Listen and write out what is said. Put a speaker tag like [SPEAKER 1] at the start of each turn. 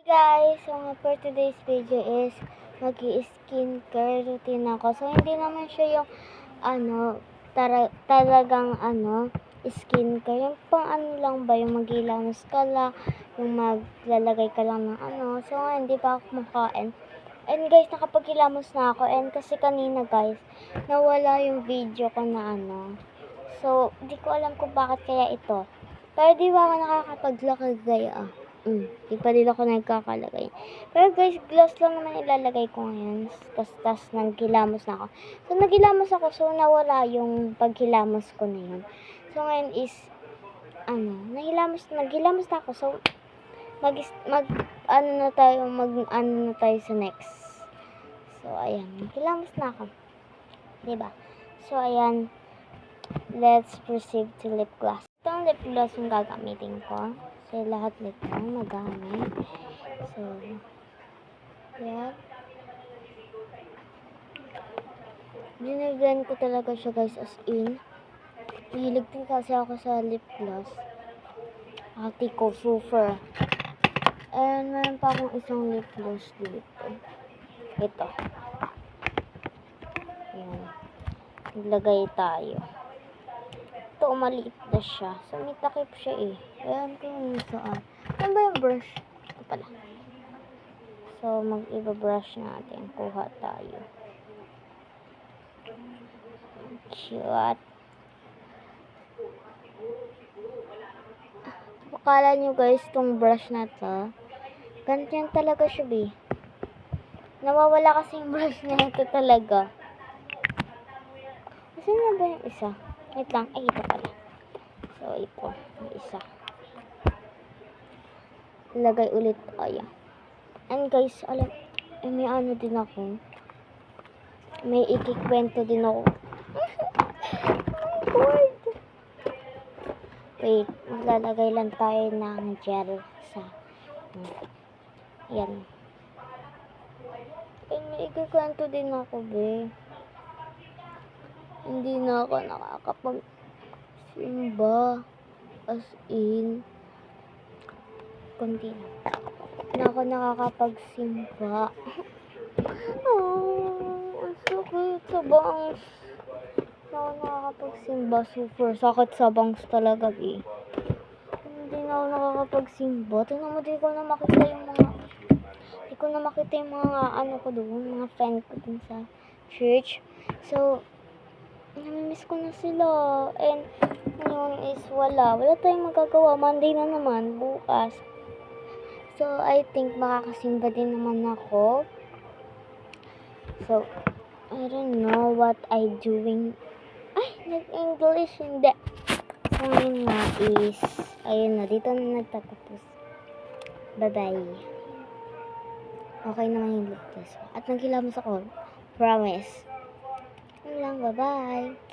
[SPEAKER 1] Guys, so for today's video is mag-i-skincare routine ako. So hindi naman siya yung talagang skincare. Yung pang lang ba, yung maghilamos ka lang, yung maglalagay ka lang ng So hindi pa ako kumakain. And guys, nakapaghilamos na ako. And kasi kanina guys, nawala yung video ko na So, di ko alam kung bakit kaya ito. Pero di ba ako nakakapaglakad kaya di pa din ako nagkakalagay. Pero guys, gloss lang naman ilalagay ko ngayon. Tas naghilamos na ako. So, naghilamos ako. So, nawala yung paghilamos ko na yun. So, ngayon is, naghilamos na ako. So, na tayo sa next. So, ayan. Naghilamos na ako. Diba? So, ayan. Let's proceed to lip gloss. Itong lip gloss yung gagamitin ko. So, lahat nito magamit. So, yan. Binigyan ko talaga siya guys as in. Hilig din kasi ako sa lip gloss. Ate ko, super. And meron pa akong isang lip gloss dito. Ito. Yan. Naglagay tayo. Ito, maliit na siya. So, may takip siya eh. Ayan ko yung saan. Ano ba yung brush? Ito pala. So, mag-iba-brush natin. Kuha tayo. Cute. Akala nyo guys, itong brush na to, ganyan talaga siya be. Nawawala kasi yung brush na ito talaga. Kasi na ba yung isa? Wait lang. Ay, ito pala. So, ito. Yung isa. Lagay ulit tayo. And guys, alam, may din ako. May ikikwento din ako. Wait, maglalagay lang tayo ng gel sa yan. And may ikikwento din ako, be. Hindi na ako nakakapag-simba. As in, konti na. Hindi na ako nakakapag-simba. Ang sakit sa bangs. Hindi na ako nakakapag-simba. Super sakit sa bangs talaga, be. Hindi na ako nakakapag-simba. Tingnan mo, di ko na makita yung mga ko doon, mga friend ko dun sa church. So, namimiss ko na sila. And, ngayon is wala tayong magagawa. Monday na naman, bukas. So, I think makakasimba din naman ako. So, I don't know what I doing. Ay, nag-English, hindi. So, ngayon nga is, ayun na, dito na nagtatapos. Bye-bye. Okay naman yung lip test. At naghilamos ako. Promise. Yun lang, bye-bye.